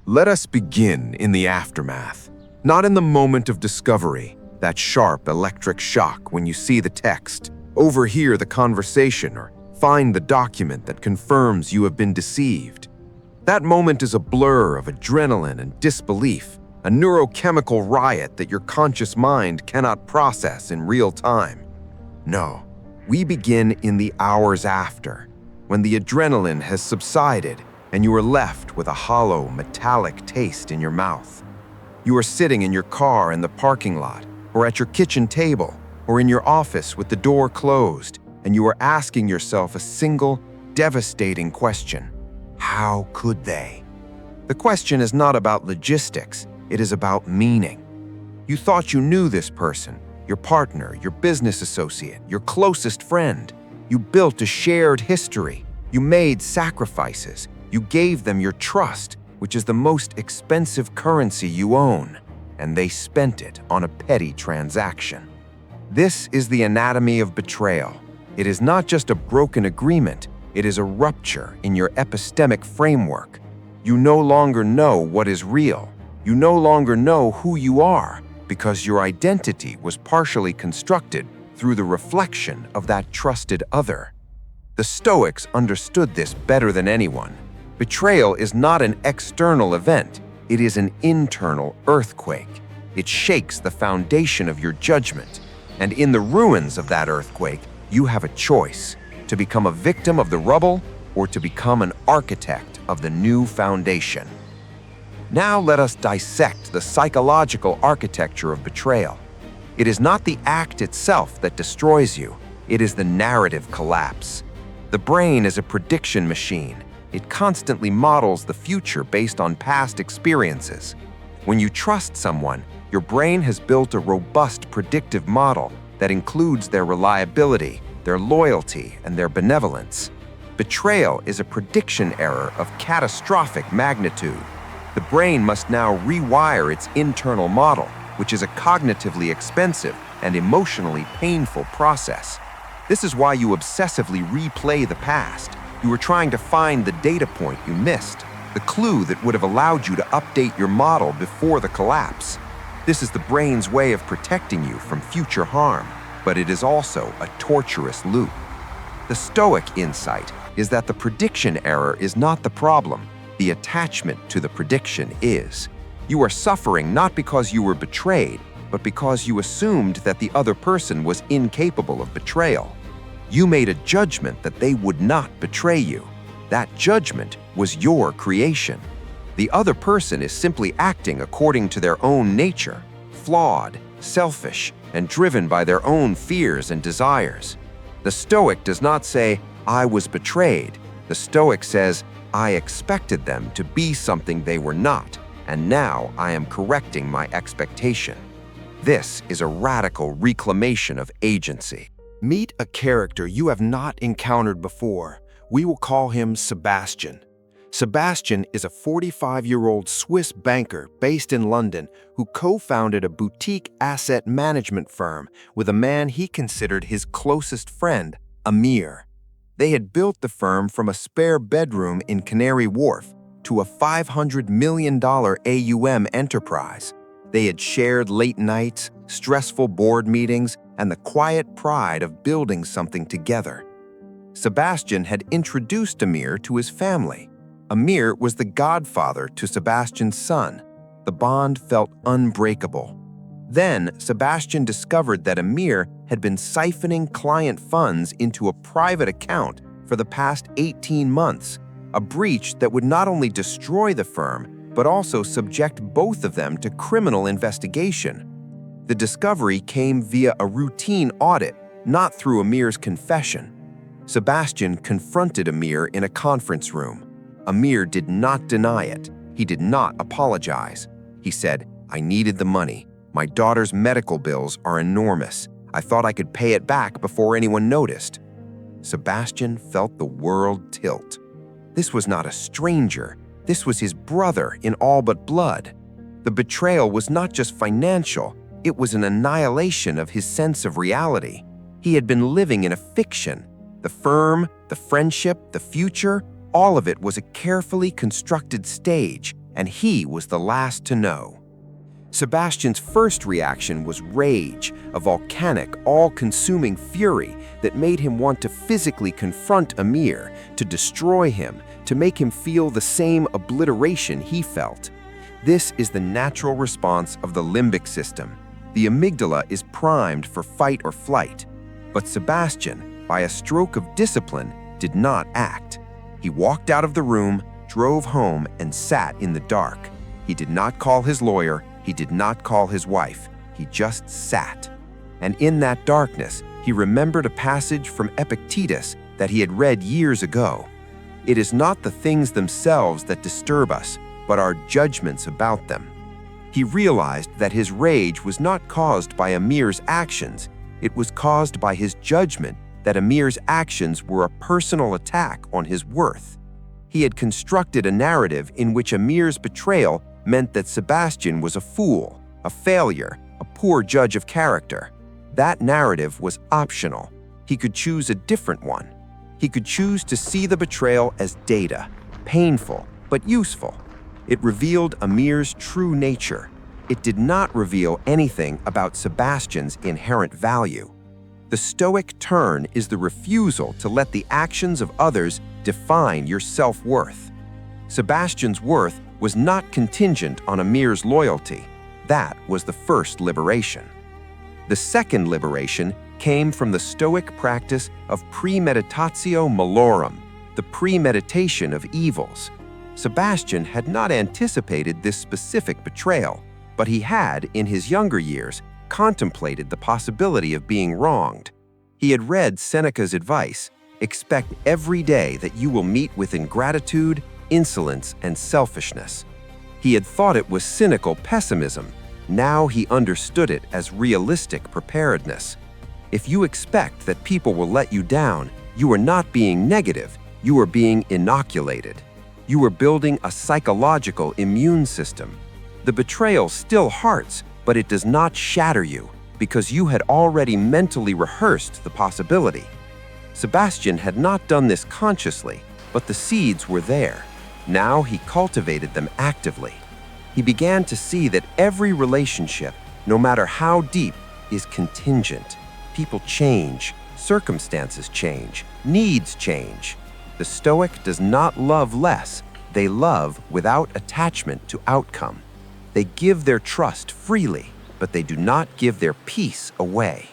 Let us begin in the aftermath, not in the moment of discovery, that sharp electric shock when you see the text, overhear the conversation, or find the document that confirms you have been deceived. That moment is a blur of adrenaline and disbelief, a neurochemical riot that your conscious mind cannot process in real time. No, we begin in the hours after, when the adrenaline has subsided and you are left with a hollow, metallic taste in your mouth. You are sitting in your car in the parking lot, or at your kitchen table, or in your office with the door closed, and you are asking yourself a single, devastating question. How could they? The question is not about logistics, it is about meaning. You thought you knew this person, your partner, your business associate, your closest friend. You built a shared history. You made sacrifices. You gave them your trust, which is the most expensive currency you own, and they spent it on a petty transaction. This is the anatomy of betrayal. It is not just a broken agreement, it is a rupture in your epistemic framework. You no longer know what is real. You no longer know who you are, because your identity was partially constructed through the reflection of that trusted other. The Stoics understood this better than anyone. Betrayal is not an external event, it is an internal earthquake. It shakes the foundation of your judgment, and in the ruins of that earthquake, you have a choice: to become a victim of the rubble or to become an architect of the new foundation. Now let us dissect the psychological architecture of betrayal. It is not the act itself that destroys you, it is the narrative collapse. The brain is a prediction machine. It constantly models the future based on past experiences. When you trust someone, your brain has built a robust predictive model that includes their reliability, their loyalty, and their benevolence. Betrayal is a prediction error of catastrophic magnitude. The brain must now rewire its internal model, which is a cognitively expensive and emotionally painful process. This is why you obsessively replay the past. You are trying to find the data point you missed, the clue that would have allowed you to update your model before the collapse. This is the brain's way of protecting you from future harm, but it is also a torturous loop. The Stoic insight is that the prediction error is not the problem. The attachment to the prediction is. You are suffering not because you were betrayed, but because you assumed that the other person was incapable of betrayal. You made a judgment that they would not betray you. That judgment was your creation. The other person is simply acting according to their own nature, flawed, selfish, and driven by their own fears and desires. The Stoic does not say, "I was betrayed." The Stoic says, "I expected them to be something they were not, and now I am correcting my expectation." This is a radical reclamation of agency. Meet a character you have not encountered before. We will call him Sebastian. Sebastian is a 45-year-old Swiss banker based in London who co-founded a boutique asset management firm with a man he considered his closest friend, Amir. They had built the firm from a spare bedroom in Canary Wharf to a $500 million AUM enterprise. They had shared late nights, stressful board meetings, and the quiet pride of building something together. Sebastian had introduced Amir to his family. Amir was the godfather to Sebastian's son. The bond felt unbreakable. Then, Sebastian discovered that Amir had been siphoning client funds into a private account for the past 18 months, a breach that would not only destroy the firm, but also subject both of them to criminal investigation. The discovery came via a routine audit, not through Amir's confession. Sebastian confronted Amir in a conference room. Amir did not deny it. He did not apologize. He said, "I needed the money. My daughter's medical bills are enormous. I thought I could pay it back before anyone noticed." Sebastian felt the world tilt. This was not a stranger. This was his brother in all but blood. The betrayal was not just financial, it was an annihilation of his sense of reality. He had been living in a fiction. The firm, the friendship, the future, all of it was a carefully constructed stage, and he was the last to know. Sebastian's first reaction was rage, a volcanic, all-consuming fury that made him want to physically confront Emir, to destroy him, to make him feel the same obliteration he felt. This is the natural response of the limbic system. The amygdala is primed for fight or flight. But Sebastian, by a stroke of discipline, did not act. He walked out of the room, drove home, and sat in the dark. He did not call his lawyer. He did not call his wife. He just sat. And in that darkness, he remembered a passage from Epictetus that he had read years ago. It is not the things themselves that disturb us, but our judgments about them. He realized that his rage was not caused by Emir's actions. It was caused by his judgment that Emir's actions were a personal attack on his worth. He had constructed a narrative in which Emir's betrayal meant that Sebastian was a fool, a failure, a poor judge of character. That narrative was optional. He could choose a different one. He could choose to see the betrayal as data, painful but useful. It revealed Emir's true nature. It did not reveal anything about Sebastian's inherent value. The Stoic turn is the refusal to let the actions of others define your self-worth. Sebastian's worth was not contingent on Emir's loyalty. That was the first liberation. The second liberation came from the Stoic practice of premeditatio malorum, the premeditation of evils. Sebastian had not anticipated this specific betrayal, but he had, in his younger years, contemplated the possibility of being wronged. He had read Seneca's advice, expect every day that you will meet with ingratitude, insolence, and selfishness. He had thought it was cynical pessimism. Now he understood it as realistic preparedness. If you expect that people will let you down, you are not being negative, you are being inoculated. You are building a psychological immune system. The betrayal still hurts, but it does not shatter you, because you had already mentally rehearsed the possibility. Sebastian had not done this consciously, but the seeds were there. Now he cultivated them actively. He began to see that every relationship, no matter how deep, is contingent. People change, circumstances change, needs change. The Stoic does not love less. They love without attachment to outcome. They give their trust freely, but they do not give their peace away.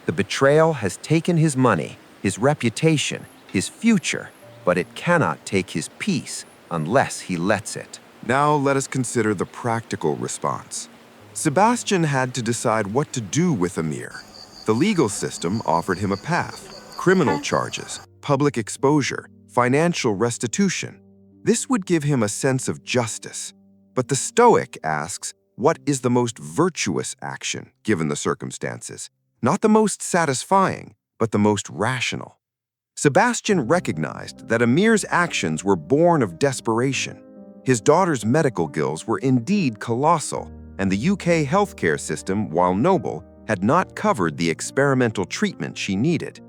The betrayal has taken his money, his reputation, his future, but it cannot take his peace unless he lets it. Now let us consider the practical response. Sebastian had to decide what to do with Emir. The legal system offered him a path: criminal charges, public exposure, financial restitution. This would give him a sense of justice. But the Stoic asks, what is the most virtuous action given the circumstances? Not the most satisfying, but the most rational. Sebastian recognized that Emir's actions were born of desperation. His daughter's medical bills were indeed colossal, and the UK healthcare system, while noble, had not covered the experimental treatment she needed.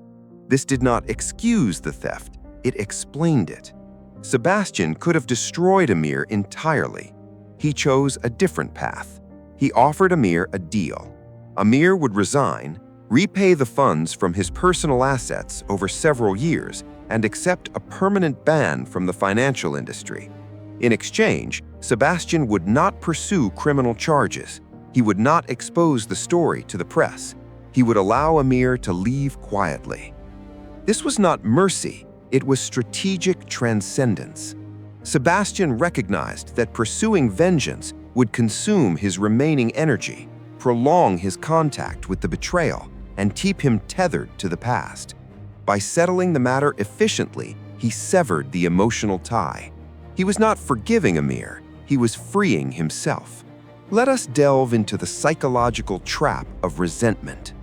This did not excuse the theft, it explained it. Sebastian could have destroyed Emir entirely. He chose a different path. He offered Emir a deal. Emir would resign, repay the funds from his personal assets over several years, and accept a permanent ban from the financial industry. In exchange, Sebastian would not pursue criminal charges. He would not expose the story to the press. He would allow Emir to leave quietly. This was not mercy, it was strategic transcendence. Sebastian recognized that pursuing vengeance would consume his remaining energy, prolong his contact with the betrayal, and keep him tethered to the past. By settling the matter efficiently, he severed the emotional tie. He was not forgiving Emir, he was freeing himself. Let us delve into the psychological trap of resentment.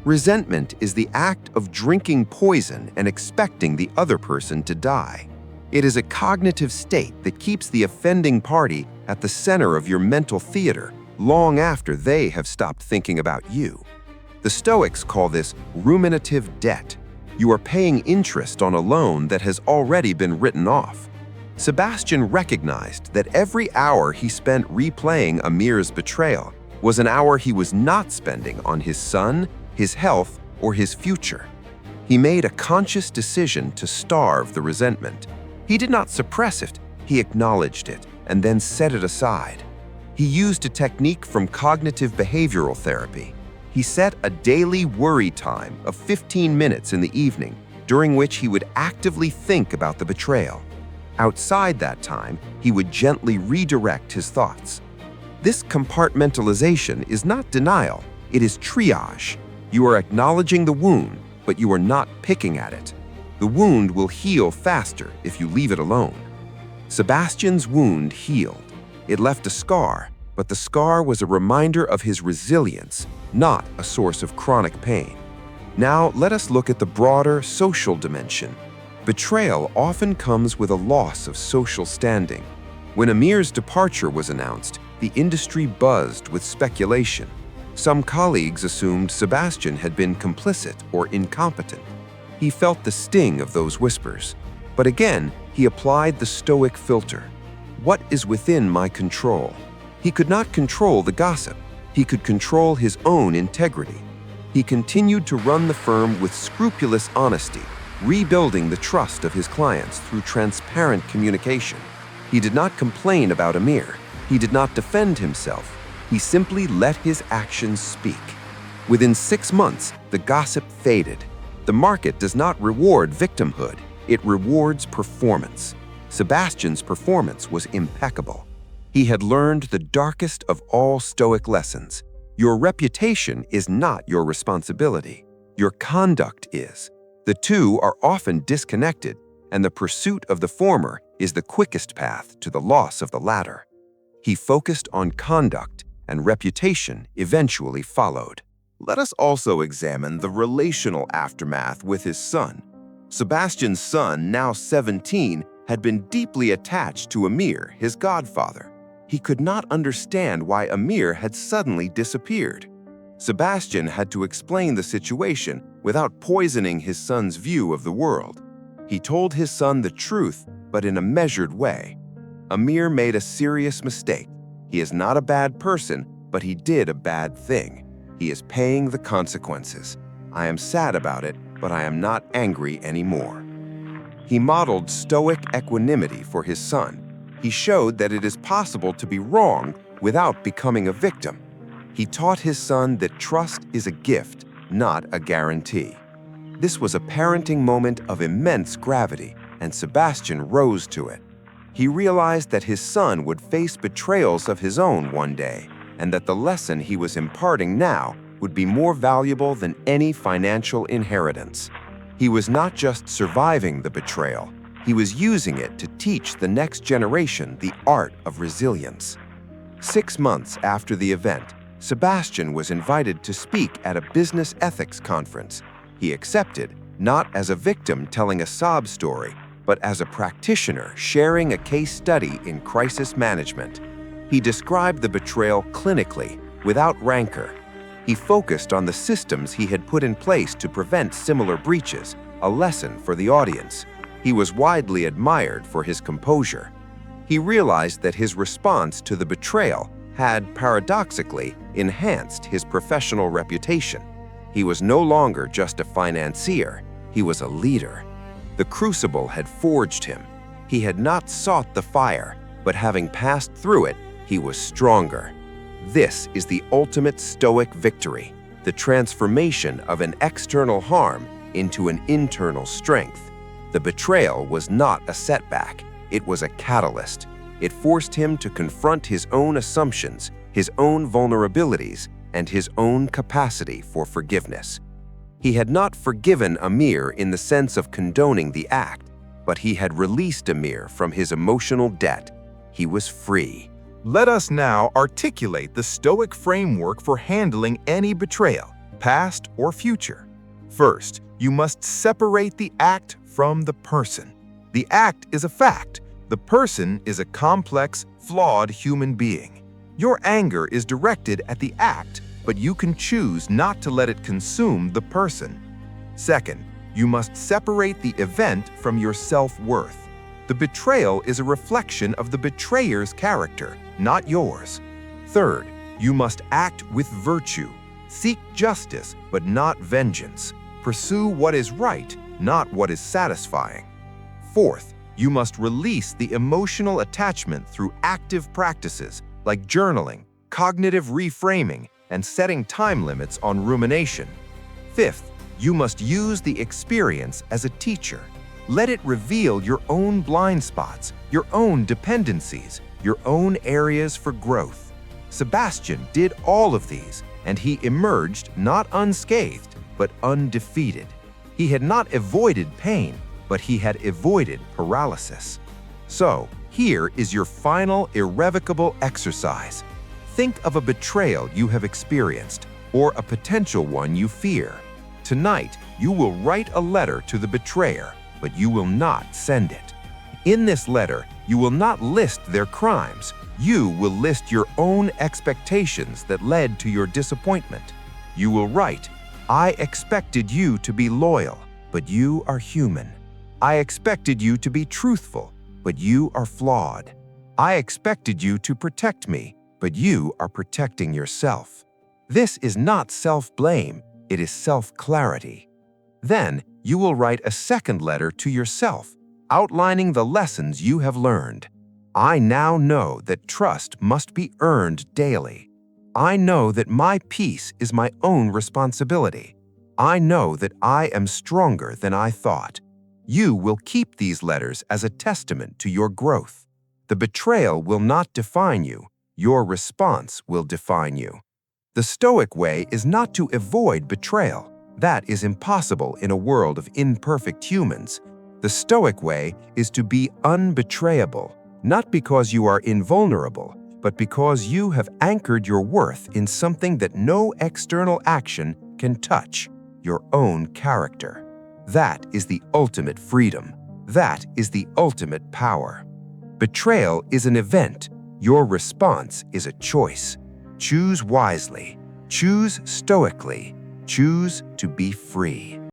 Resentment is the act of drinking poison and expecting the other person to die. It is a cognitive state that keeps the offending party at the center of your mental theater long after they have stopped thinking about you. The Stoics call this ruminative debt. You are paying interest on a loan that has already been written off. Sebastian recognized that every hour he spent replaying Amir's betrayal was an hour he was not spending on his son, his health, or his future. He made a conscious decision to starve the resentment. He did not suppress it, he acknowledged it, and then set it aside. He used a technique from cognitive behavioral therapy. He set a daily worry time of 15 minutes in the evening, during which he would actively think about the betrayal. Outside that time, he would gently redirect his thoughts. This compartmentalization is not denial, it is triage. You are acknowledging the wound, but you are not picking at it. The wound will heal faster if you leave it alone. Sebastian's wound healed. It left a scar, but the scar was a reminder of his resilience, not a source of chronic pain. Now, let us look at the broader social dimension. Betrayal often comes with a loss of social standing. When Amir's departure was announced, the industry buzzed with speculation. Some colleagues assumed Sebastian had been complicit or incompetent. He felt the sting of those whispers. But again, he applied the Stoic filter. What is within my control? He could not control the gossip. He could control his own integrity. He continued to run the firm with scrupulous honesty, rebuilding the trust of his clients through transparent communication. He did not complain about Amir. He did not defend himself. He simply let his actions speak. Within 6 months, the gossip faded. The market does not reward victimhood. It rewards performance. Sebastian's performance was impeccable. He had learned the darkest of all Stoic lessons. Your reputation is not your responsibility. Your conduct is. The two are often disconnected, and the pursuit of the former is the quickest path to the loss of the latter. He focused on conduct, and reputation eventually followed. Let us also examine the relational aftermath with his son. Sebastian's son, now 17, had been deeply attached to Amir, his godfather. He could not understand why Amir had suddenly disappeared. Sebastian had to explain the situation without poisoning his son's view of the world. He told his son the truth, but in a measured way. Amir made a serious mistake. He is not a bad person, but he did a bad thing. He is paying the consequences. I am sad about it, but I am not angry anymore. He modeled Stoic equanimity for his son. He showed that it is possible to be wrong without becoming a victim. He taught his son that trust is a gift, not a guarantee. This was a parenting moment of immense gravity, and Sebastian rose to it. He realized that his son would face betrayals of his own one day, and that the lesson he was imparting now would be more valuable than any financial inheritance. He was not just surviving the betrayal, he was using it to teach the next generation the art of resilience. 6 months after the event, Sebastian was invited to speak at a business ethics conference. He accepted, not as a victim telling a sob story, but as a practitioner sharing a case study in crisis management. He described the betrayal clinically, without rancor. He focused on the systems he had put in place to prevent similar breaches, a lesson for the audience. He was widely admired for his composure. He realized that his response to the betrayal had, paradoxically, enhanced his professional reputation. He was no longer just a financier, he was a leader. The crucible had forged him. He had not sought the fire, but having passed through it, he was stronger. This is the ultimate Stoic victory, the transformation of an external harm into an internal strength. The betrayal was not a setback, it was a catalyst. It forced him to confront his own assumptions, his own vulnerabilities, and his own capacity for forgiveness. He had not forgiven Amir in the sense of condoning the act, but he had released Amir from his emotional debt. He was free. Let us now articulate the Stoic framework for handling any betrayal, past or future. First, you must separate the act from the person. The act is a fact. The person is a complex, flawed human being. Your anger is directed at the act, but you can choose not to let it consume the person. Second, you must separate the event from your self-worth. The betrayal is a reflection of the betrayer's character, not yours. Third, you must act with virtue. Seek justice, but not vengeance. Pursue what is right, not what is satisfying. Fourth, you must release the emotional attachment through active practices like journaling, cognitive reframing, and setting time limits on rumination. Fifth, you must use the experience as a teacher. Let it reveal your own blind spots, your own dependencies, your own areas for growth. Sebastian did all of these, and he emerged not unscathed, but undefeated. He had not avoided pain, but he had avoided paralysis. So, here is your final irrevocable exercise. Think of a betrayal you have experienced, or a potential one you fear. Tonight, you will write a letter to the betrayer, but you will not send it. In this letter, you will not list their crimes. You will list your own expectations that led to your disappointment. You will write, "I expected you to be loyal, but you are human. I expected you to be truthful, but you are flawed. I expected you to protect me, but you are protecting yourself." This is not self-blame, it is self-clarity. Then, you will write a second letter to yourself, outlining the lessons you have learned. I now know that trust must be earned daily. I know that my peace is my own responsibility. I know that I am stronger than I thought. You will keep these letters as a testament to your growth. The betrayal will not define you. Your response will define you. The Stoic way is not to avoid betrayal. That is impossible in a world of imperfect humans. The Stoic way is to be unbetrayable, not because you are invulnerable, but because you have anchored your worth in something that no external action can touch, your own character. That is the ultimate freedom. That is the ultimate power. Betrayal is an event. Your response is a choice. Choose wisely. Choose stoically. Choose to be free.